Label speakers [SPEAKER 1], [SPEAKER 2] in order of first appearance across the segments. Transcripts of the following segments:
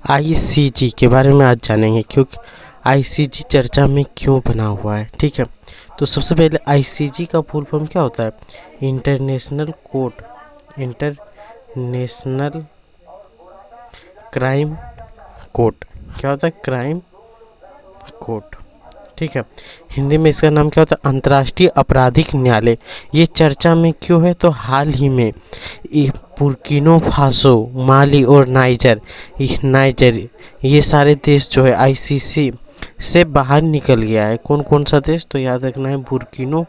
[SPEAKER 1] ICG के बारे में आज जानेंगे, क्योंकि आईसीजी चर्चा में क्यों बना हुआ है। ठीक है, तो सबसे पहले आईसीजी का फुल फॉर्म क्या होता है? International court, international crime court. क्या होता है? Crime court. ठीक है, हिंदी में इसका नाम क्या होता है? अंतर्राष्ट्रीय आपराधिक न्यायालय। ये चर्चा में क्यों है? तो हाल ही में बुर्किना फासो, माली और नाइजर ये सारे देश जो है आईसीसी से बाहर निकल गया है। कौन कौन सा देश? तो याद रखना है, बुर्किना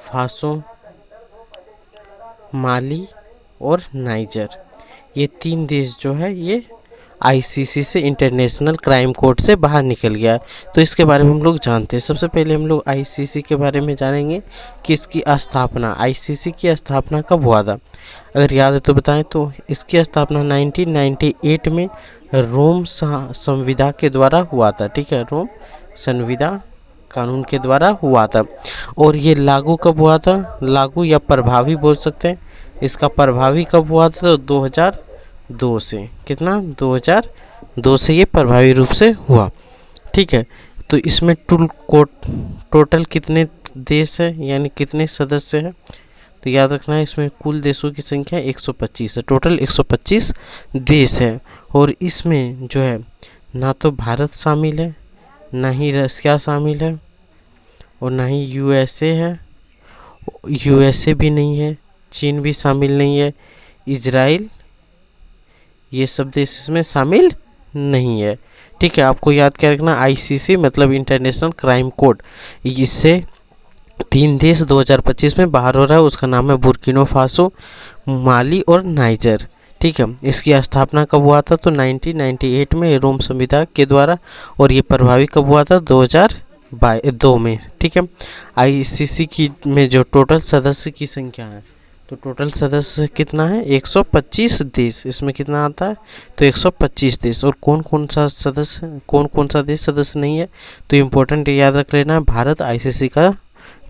[SPEAKER 1] फासो, माली और नाइजर, ये 3 देश जो है ये आईसीसी से, इंटरनेशनल क्राइम कोर्ट से बाहर निकल गया। तो इसके बारे में हम लोग जानते हैं। सबसे पहले हम लोग आईसीसी के बारे में जानेंगे कि इसकी स्थापना, आईसीसी की स्थापना कब हुआ था। अगर याद है तो बताएं। तो इसकी स्थापना 1998 में रोम संविदा के द्वारा हुआ था। ठीक है, रोम संविदा कानून के द्वारा हुआ था। और ये लागू कब हुआ था? लागू या प्रभावी बोल सकते हैं। इसका प्रभावी कब हुआ था? तो 2002 से। कितना? 2002 से ये प्रभावी रूप से हुआ। ठीक है, तो इसमें टोटल कितने देश है, यानी कितने सदस्य हैं? तो याद रखना है, इसमें कुल देशों की संख्या 125 है। टोटल 125 देश है। और इसमें जो है ना तो भारत शामिल है, ना ही रशिया शामिल है, और ना ही यूएसए है। यूएसए भी नहीं है, चीन भी शामिल नहीं है, इजराइल, ये सब देश इसमें शामिल नहीं है। ठीक है, आपको याद क्या रखना, आईसीसी मतलब इंटरनेशनल क्राइम कोर्ट, इससे 3 देश 2025 में बाहर हो रहा है। उसका नाम है बुर्किना फासो, माली और नाइजर। ठीक है, इसकी स्थापना कब हुआ था? तो 1998 में रोम संविदा के द्वारा। और ये प्रभावी कब हुआ था? 2002 में। ठीक है, आईसीसी की में जो टोटल सदस्य की संख्या है, तो टोटल सदस्य कितना है? 125 देश। इसमें कितना आता है? तो 125 देश। और कौन कौन सा देश सदस्य नहीं है? तो इम्पोर्टेंट याद रख लेना, भारत आईसीसी का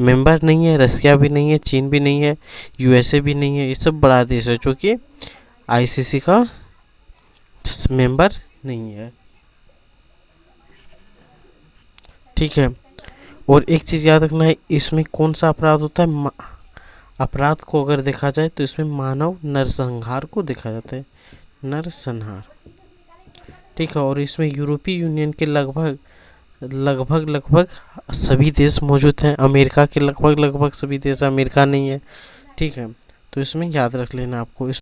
[SPEAKER 1] मेंबर नहीं है, रशिया भी नहीं है, चीन भी नहीं है, यूएसए भी नहीं है। ये सब बड़ा देश है जो कि आईसीसी का मेंबर नहीं है। ठीक है, और एक चीज़ याद रखना है, इसमें कौन सा अपराध होता है? अपराध को अगर देखा जाए तो इसमें मानव नरसंहार को देखा जाता है, नरसंहार। ठीक है, और इसमें यूरोपीय यूनियन के लगभग सभी देश मौजूद हैं। अमेरिका के लगभग सभी देश, अमेरिका नहीं है। ठीक है, तो इसमें याद रख लेना आपको।